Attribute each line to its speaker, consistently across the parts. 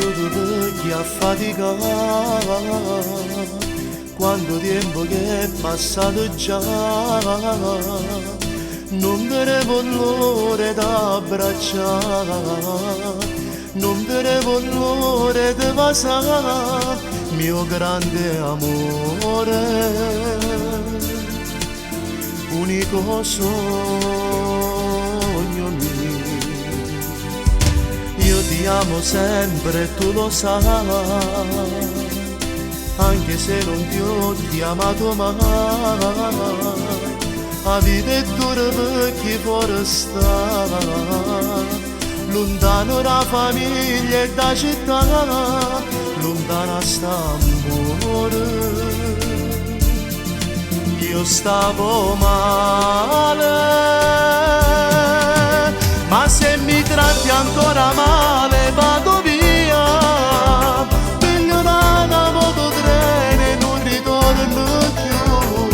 Speaker 1: perché affatica quanto tempo che è passato già, non vedevo l'ora d'abbracciare, non vedevo l'ora di passare mio grande amore, unico sogno mio. Io ti amo sempre e tu lo sai, anche se non ti ho chiamato mai. La vita è dura per chi vuole stare, lontano da famiglia e da città, lontana sta amore. Io stavo male, ma se mi tratti ancora male vado via, piglio una mototreno e non ritorno più,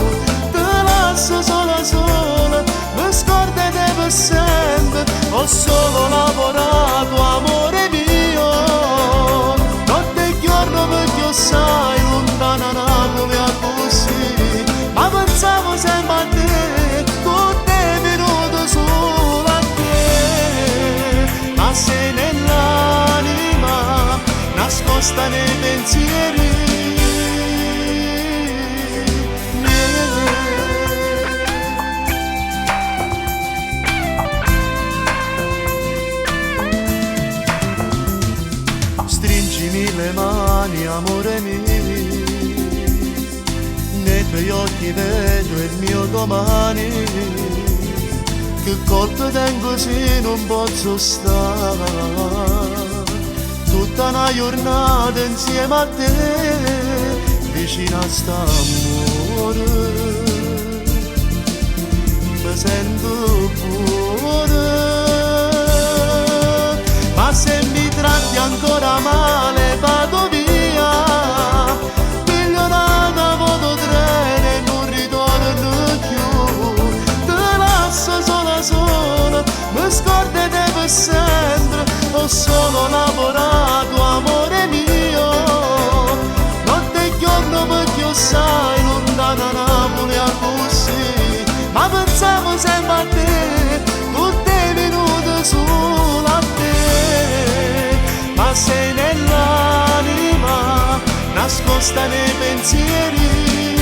Speaker 1: te lascio sola sola, mi scordo te per sempre, ho solo lavorato amore mio, notte e giorno perché io sai, lontana Napoli a così, ma pensavo sempre a te, tutti i minuti solo a te, ma sei nell'anima, nascosta nei pensieri miei. Stringimi le mani, amore mio, nei tuoi occhi vedo il mio domani, che colpo tengo se non posso stare, tutta una giornata insieme a te, vicino a st'amore, mi sento pure, ma se mi tratti ancora male vado via, piglio una mototreno e non ritorno più, te lascio sola sola, mi scordo te per sempre, ho solo lavorato amore mio, notte e giorno perché io sai, lontana Napoli a così, ma pensavo sempre a te, tutti i minuti solo a te, ma sei nell'anima, nascosta nei pensieri